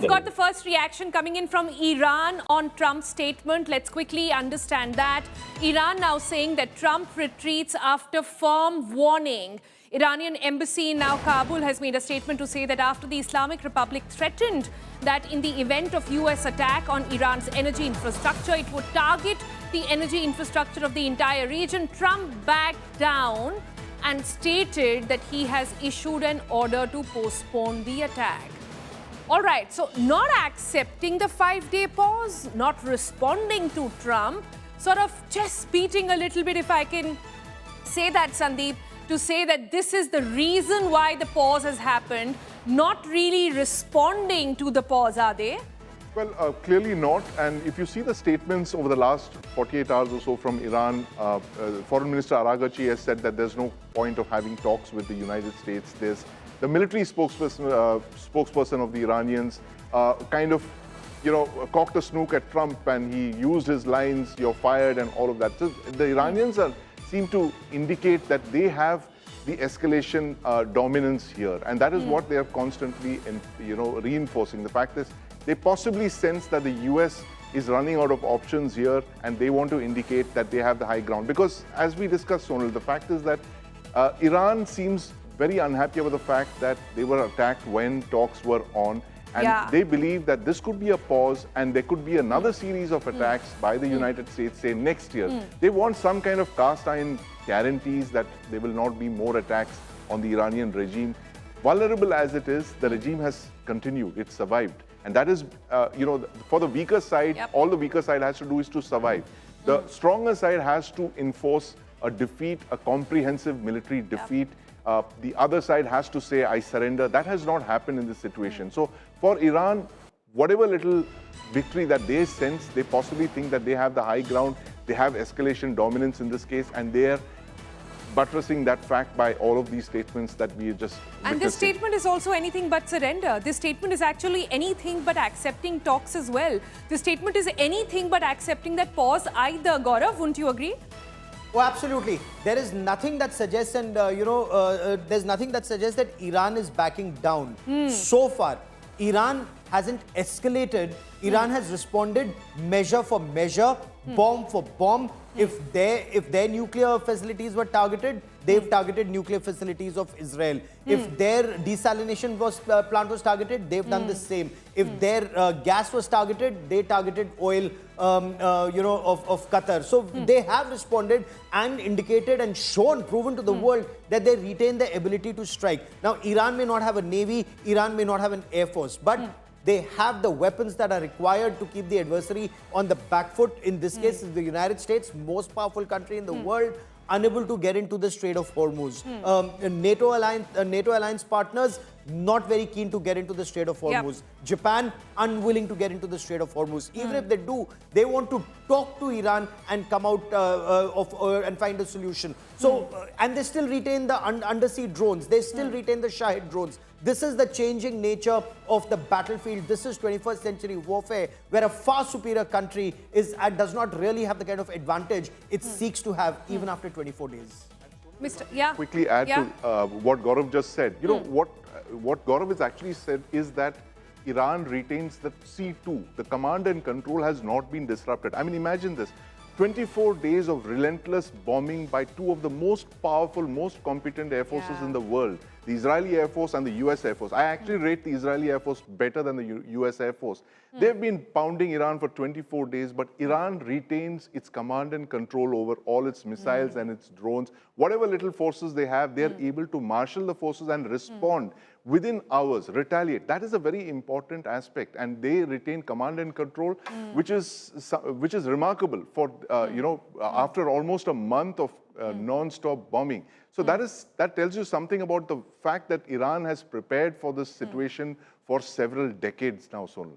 We've got the first reaction coming in from Iran on Trump's statement. Let's quickly understand that. Iran now saying that Trump retreats after firm warning. Iranian embassy in now Kabul has made a statement to say that after the Islamic Republic threatened that in the event of US attack on Iran's energy infrastructure, it would target the energy infrastructure of the entire region, Trump backed down and stated that he has issued an order to postpone the attack. All right, so not accepting the 5-day pause, not responding to Trump, sort of chest beating a little bit, if I can say that, Sandeep, to say that this is the reason why the pause has happened, not really responding to the pause, are they? Well, clearly not. And if you see the statements over the last 48 hours or so from Iran, Foreign Minister Araghchi has said that there's no point of having talks with the United States. There's the military spokesperson of the Iranians kind of, cocked a snook at Trump, and he used his lines, "You're fired," and all of that. So the Iranians seem to indicate that they have the escalation dominance here, and that is what they are constantly, reinforcing. The fact is, they possibly sense that the US is running out of options here, and they want to indicate that they have the high ground. Because as we discussed, Sonal, the fact is that Iran seems very unhappy about the fact that they were attacked when talks were on. And they believe that this could be a pause, and there could be another series of attacks by the United States, say, next year. They want some kind of cast iron guarantees that there will not be more attacks on the Iranian regime. Vulnerable as it is, the regime has continued, it survived. And that is, for the weaker side, all the weaker side has to do is to survive. The stronger side has to enforce a defeat, a comprehensive military defeat. The other side has to say, "I surrender." That has not happened in this situation. So for Iran, whatever little victory that they sense, they possibly think that they have the high ground, they have escalation dominance in this case, and they're buttressing that fact by all of these statements that we just witnessing. And this statement is also anything but surrender. This statement is actually anything but accepting talks as well. This statement is anything but accepting that pause either, Gaurav, wouldn't you agree? Oh, absolutely. There is nothing that suggests, and there's nothing that suggests that Iran is backing down. So far, Iran hasn't escalated. Iran has responded measure for measure, bomb for bomb. If their nuclear facilities were targeted, they've targeted nuclear facilities of Israel. If their desalination plant was targeted, they've done the same. If their gas was targeted, they targeted oil, of Qatar. So they have responded and indicated and proven to the world that they retain the ability to strike. Now, Iran may not have a navy, Iran may not have an air force, but they have the weapons that are required to keep the adversary on the back foot. In this case, the United States, most powerful country in the world, unable to get into the Strait of Hormuz. NATO alliance partners not very keen to get into the Strait of Hormuz. Japan unwilling to get into the Strait of Hormuz. Even if they do, they want to talk to Iran and come out and find a solution. So, and they still retain the undersea drones. They still retain the Shahid drones. This is the changing nature of the battlefield. This is 21st century warfare, where a far superior country does not really have the kind of advantage it seeks to have even after 24 days. Quickly add to what Gaurav just said. You know, what Gaurav has actually said is that Iran retains the C2. The command and control has not been disrupted. I mean, imagine this. 24 days of relentless bombing by two of the most powerful, most competent air forces in the world, the Israeli Air Force and the US Air Force. I actually rate the Israeli Air Force better than the US Air Force. They've been pounding Iran for 24 days, but Iran retains its command and control over all its missiles and its drones. Whatever little forces they have, they're able to marshal the forces and respond within hours, retaliate. That is a very important aspect, and they retain command and control, which is remarkable for after almost a month of non-stop bombing. So that tells you something about the fact that Iran has prepared for this situation for several decades now, Sonal.